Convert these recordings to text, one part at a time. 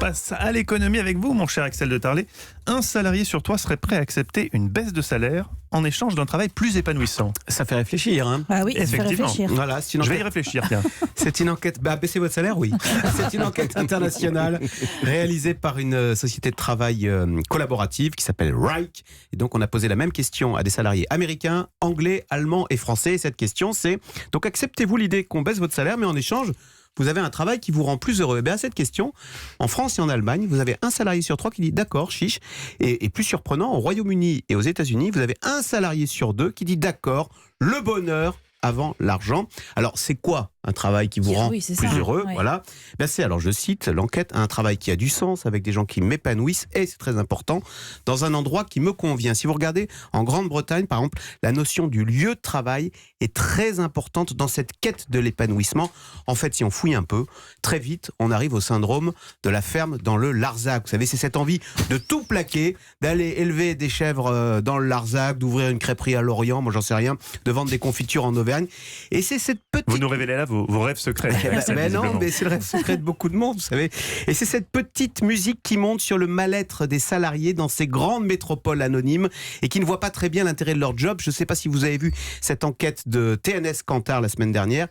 passe à l'économie avec vous, mon cher Axel de Tarlet. Un salarié sur trois serait prêt à accepter une baisse de salaire en échange d'un travail plus épanouissant. Ça fait réfléchir, hein. Ah oui, ça fait Effectivement. réfléchir. Voilà, c'est une Je vais y enquête. réfléchir, tiens. C'est une enquête. Baissez votre salaire, oui. C'est une enquête internationale réalisée par une société de travail collaborative qui s'appelle Wrike. Et donc, on a posé la même question à des salariés américains, anglais, allemands et français. Et cette question, c'est donc acceptez-vous l'idée qu'on baisse votre salaire, mais en échange, vous avez un travail qui vous rend plus heureux. Et bien à cette question, en France et en Allemagne, vous avez un salarié sur trois qui dit d'accord, chiche. Et plus surprenant, au Royaume-Uni et aux États-Unis, vous avez un salarié sur deux qui dit d'accord, le bonheur avant l'argent. Alors c'est quoi un travail qui vous rend Oui, c'est plus ça, heureux? ouais. Voilà. Ben, c'est, alors je cite l'enquête, un travail qui a du sens avec des gens qui m'épanouissent, et c'est très important, dans un endroit qui me convient. Si vous regardez en Grande-Bretagne, par exemple, la notion du lieu de travail est très importante dans cette quête de l'épanouissement. En fait, si on fouille un peu, très vite, on arrive au syndrome de la ferme dans le Larzac. Vous savez, c'est cette envie de tout plaquer, d'aller élever des chèvres dans le Larzac, d'ouvrir une crêperie à Lorient, moi j'en sais rien, de vendre des confitures en Auvergne. Et c'est cette petite... Vous nous révélez là vos rêves secrets. Axel, Mais non, visiblement. mais c'est le rêve secret de beaucoup de monde, vous savez. Et c'est cette petite musique qui monte sur le mal-être des salariés dans ces grandes métropoles anonymes et qui ne voient pas très bien l'intérêt de leur job. Je ne sais pas si vous avez vu cette enquête de TNS Kantar la semaine dernière.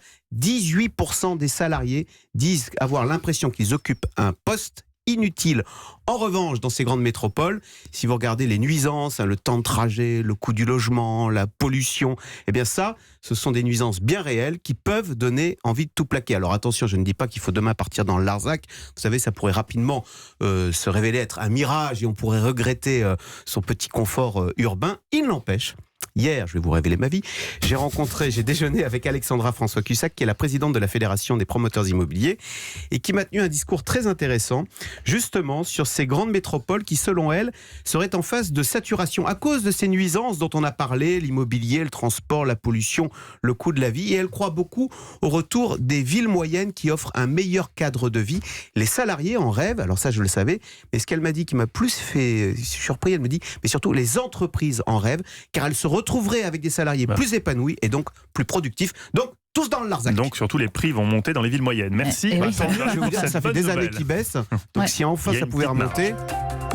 18% des salariés disent avoir l'impression qu'ils occupent un poste inutile. En revanche, dans ces grandes métropoles, si vous regardez les nuisances, le temps de trajet, le coût du logement, la pollution, eh bien ça, ce sont des nuisances bien réelles qui peuvent donner envie de tout plaquer. Alors attention, je ne dis pas qu'il faut demain partir dans le Larzac. Vous savez, ça pourrait rapidement se révéler être un mirage et on pourrait regretter son petit confort urbain. Il n'empêche. Hier, je vais vous révéler ma vie, j'ai déjeuné avec Alexandra François-Cussac, qui est la présidente de la Fédération des promoteurs immobiliers, et qui m'a tenu un discours très intéressant, justement, sur ces grandes métropoles qui, selon elle, seraient en phase de saturation à cause de ces nuisances dont on a parlé, l'immobilier, le transport, la pollution, le coût de la vie, et elle croit beaucoup au retour des villes moyennes qui offrent un meilleur cadre de vie. Les salariés en rêvent, alors ça je le savais, mais ce qu'elle m'a dit qui m'a plus fait surpris, elle me dit, mais surtout les entreprises en rêvent, car elles se retrouveraient avec des salariés plus épanouis et donc plus productifs. Donc, tous dans le Larzac. Donc surtout les prix vont monter dans les villes moyennes. Merci. Eh oui, Alexandra, Je vais vous dire, pour ça cette fait bonne des années nouvelle. qu'ils baissent. Donc Ouais. si enfin Il y a ça une pouvait petite marge. remonter...